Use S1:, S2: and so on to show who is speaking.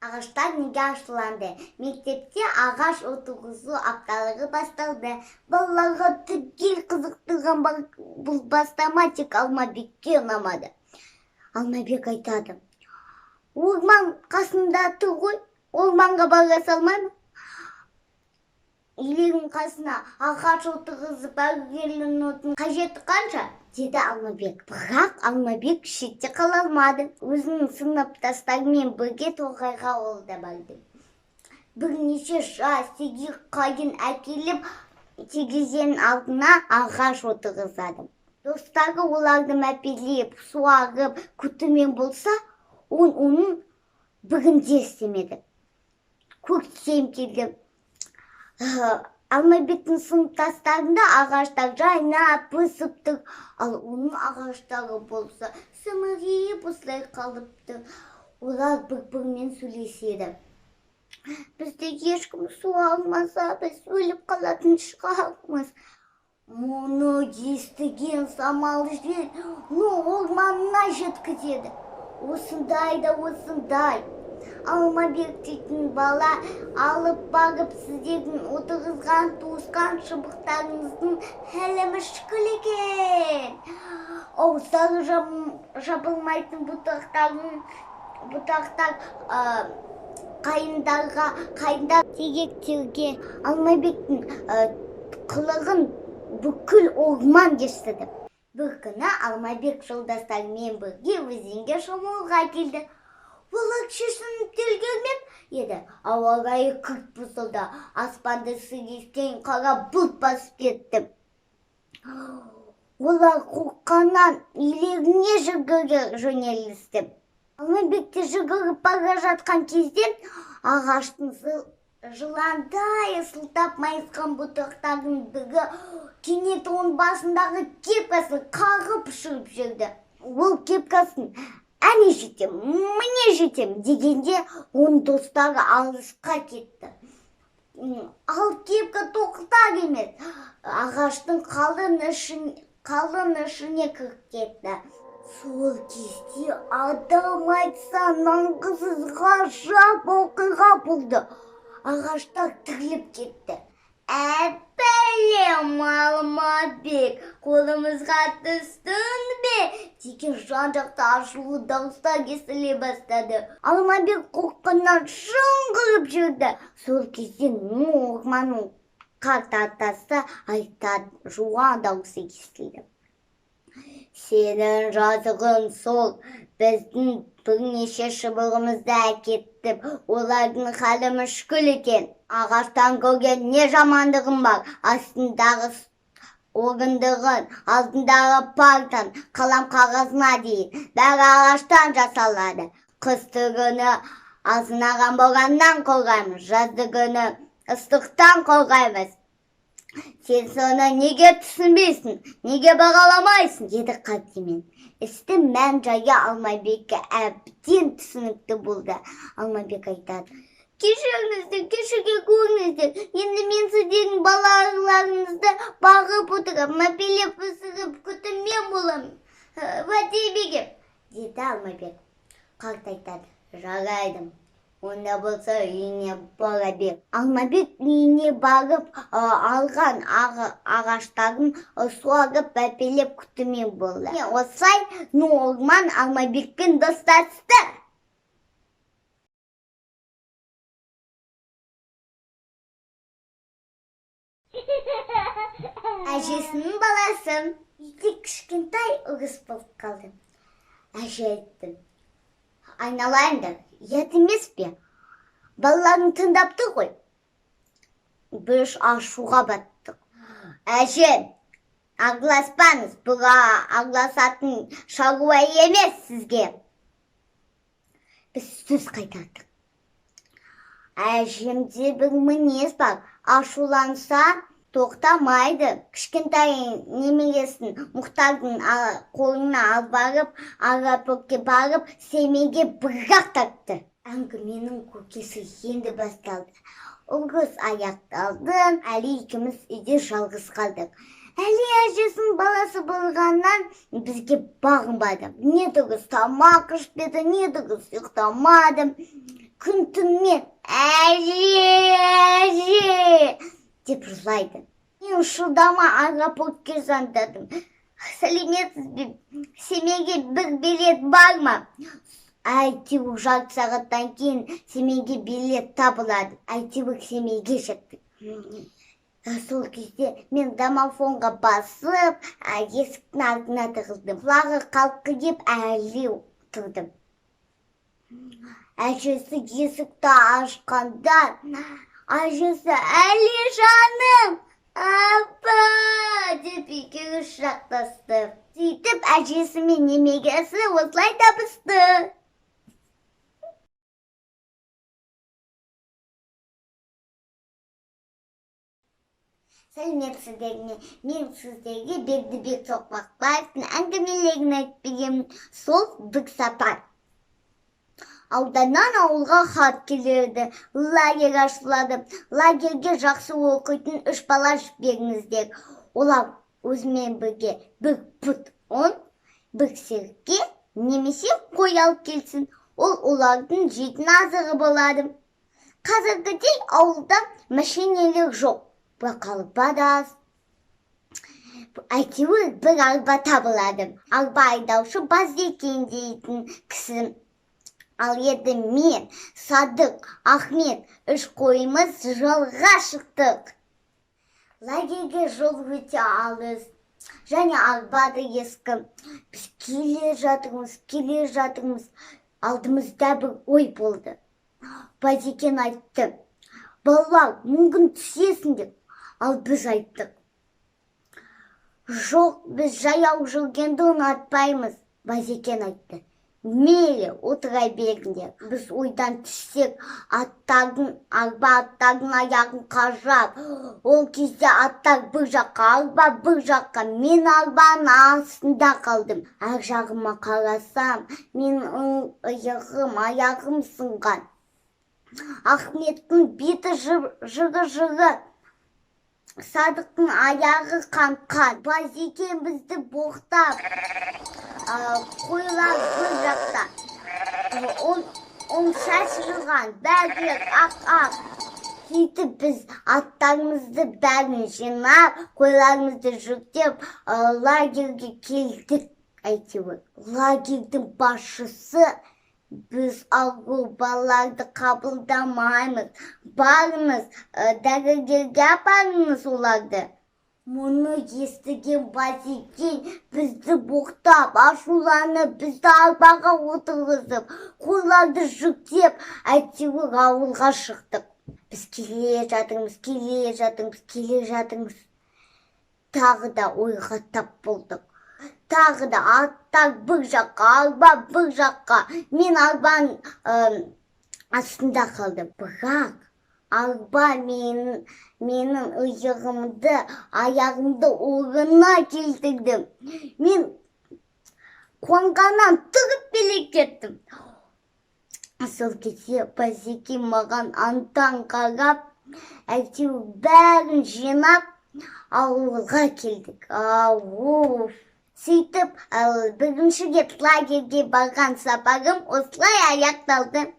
S1: Ағаштар неге ашыланды? Мектепте ағаш отырғызу апталығы басталды. Балаларға түгел қызықтырған бұл бастама тек Алмабекке ұнамады. Алмабек айтады: орман қасында тұр ғой, орманға бара салмаймын. Үйлердің қасына ағаш отырғызып әуелінудің қажеті қанша? Деді Алмабек. Бірақ Алмабек шетте қала алмады. Өзінің сыныптастарымен бірге тоғайға олда барды. Бірнеше жас тегіс қайын әкеліп, терезенің алдына ағаш отырғызады. Достары оларды мәпелеп, суарып, күтумен болса, оның бірінде істемеді. Көктем келді. Алмабектің сыныптастарында ағаштар жайнап өсіп тұр, ал оның ағаштары болса сімірейіп осылай қалыпты. Олар бір-бірімен сөйлеседі. Бізде ешкім су алмаса, біз өліп қалатын шығармыз. Мұны естіген самал жел орманына жеткізеді. Осындай да осындай. Алмабек дейтін бала алып бағып сіздердің отырғызған туысқан шыбықтарыңыздың әлемі шүкіл екен. Аузағы жабылмайтын бұтақтар қайындар тегектерге Алмабектің қылығын бүкіл орман естіді. Бір күні Алмабек жолдастарымен бірге өзенге шомылуға келді. Олар шешініп келгенмен еді. Ауа райы күрт бұзылды. Аспанды сірескен қара бұлт басып кетті. Олар қорыққаннан үйлеріне жүгіре жөнелісті. Алмабекте жүгіріп бара жатқан кезде ағаштың жыландай сылтап майысқан бұтақтардың бірі кенет оның басындағы кепкасын қағып ұшырып жүрді. Ол кепкасын «Әне жетем, міне жетем» дегенде оның достары алысқа кетті. Ал кепка тоқтар емес, ағаштың қалың ішіне кіріп кетті. Сол кезде адам айтса нанғысыз ғажап оқиға болды. Ағаштар тіріліп кетті. «Әпәлем, Алмабек, қолымызға түстің бе?» деген жан-жақты ашулы дауыстар естіле бастады. Алмабек қорыққаннан шыңғырып жүрді. Сол кезде орманның қарт атасы айтады, жуан дауысы естілді. «Сенің жазығың сол, біздің бірнеше шыбығымызды әкетіп, олардың халі мүшкіл екен. Ағаштан көрген не жамандығым бар? Астындағы орындығын, алдындағы партан, қалам қағазына дейін бәрі ағаштан жасалады. Қысты күні азынаған бораннан қорғаймыз, жазды күні ыстықтан қорғаймыз. Сен соны неге түсінбейсің, неге бағаламайсың?» деді қартемен. Істің мән жайы Алмабекке әбден түсінікті болды. Алмабек айтады: «Кешіріңіздер, кешіре көріңіздер. Енді мен сіздердің балаларыңызды бағып отырып, мәпелеп өсіріп күтумен боламын. Уәде берем», деді Алмабек. Қарт айтады: «Жарайды. Онда болса үйіне бара бер». Алмабек үйіне барып алған ағаштарын суарып мәпелеп күтумен болды. Осылай орман Алмабекпен достасты. Әжесінің баласы үйде кішкентай ұрыс болып қалды. Әже айтты: «Айналайындар, ұят емес пе? Балаларын тыңдапты ғой». Біз ашуға баттық. «Әже, ағласпаңыз, бұл ағласатын шаруа емес сізге». Біз сөз қайтардық. Әжемде бір мінез бар, ашуланса тоқтамайды. Кішкентай немересін Мұхтардың қолына алып барып, аэропортқа барып, семейге бір-ақ тартты. Әңгіменің көкесі енді басталды. Ұрыс аяқталды, әлі екеуміз үйде жалғыз қалдық. Әлі әжесінің баласы болғаннан бізге бағынбады. Не дұрыс тамақ ішпеді, не дұрыс ұйықтамады. күн түнмен әже деп жылайды. Мен шыдама аэропортқа звондадым. Сәлеметсіз бе? Семейге бір билет бар ма? Әйтеуір жарты сағаттан кейін Семейге билет табылады. Әйтеуір Семейге жеттік. Сол кезде мен домофонға басып, есіктің алдына тығылдым. Құлағы қалқиып әлі тұрдым. Әжесі есікті ашқанда, әжесі әлі жаным, апа деп екеуі құшақтасты. Сөйтіп әжесі мен немересі осылай табысты. Сәлеметсіздер ме? Мен сіздерге Бердібек Соқпақбаевтың әңгімелерін айтып беремін. Сол бір сапар. Ауданнан ауылға хат келеді. Лагерь ашылады. Лагерге жақсы оқитын 3 бала жіберіңіздер. Олар өзімен бірге бір пұт ұн, бір серке, немесе қой алып келсін. Ол олардың жейтін азығы болады. Қазіргідей ауылда машинелер жоқ. Бірақ арба да аз. Әйтеуір бір арба табылады. Арба айдаушы Базекең дейтін кісі. Ал еді мен, Садық, Ахмет 3 қойымыз жолға шықтық. Лагерге жол өте алыс. Және арба да ескі. Біз келе жатырмыз. Алдымызда бір ой болды. Базекең айтты: балалар, мүмкін түсесіңдер. Ал біз айттық: жоқ, біз жаяу жүргенді ұнатпаймыз. Базекең айтты: мейлі, отыра беріңдер. Біз ойдан түссек, арба аттардың аяғын қажап. Ол кезде аттар бір жаққа, арба бір жаққа. Мен арбаның астында қалдым. Ар жағыма қарасам, мен аяғым сынған. Ахметтің беті жығы. Садықтың аяғы қан. Базекең бізді боқтап. Қойлар бір жақта. Он шашырған, бәрі ақ. Сөйтіп біз аттарымызды бәрін жинап, қойларымызды жүктеп, лагерге келдік. Әйтеуір лагердің басшысы: біз балаларды қабылдамаймыз. Барыңыз, дәрігерге апарыңыз оларды. Мұны естіген Базекең бізді боқтап, ашуланып, бізді арбаға отырғызып, қойларды жүктеп, әйтеуір ауылға шықтық. Біз келе жатырмыз. Тағы да ойға тап болдық. Тағы да аттар бір жаққа, арба бір жаққа. Мен арбаның астында қалдым. Бірақ арба менің иығымды, аяғымды орнына келтірдім. Мен қуанғаннан тұрып келе кеттім. Сол кезде Базекең маған антан қарап, әйтеуір бәрін жинап, ауылға келдік. Сөйтіп, бірінші рет лагерге барған сапарым осылай аяқталды.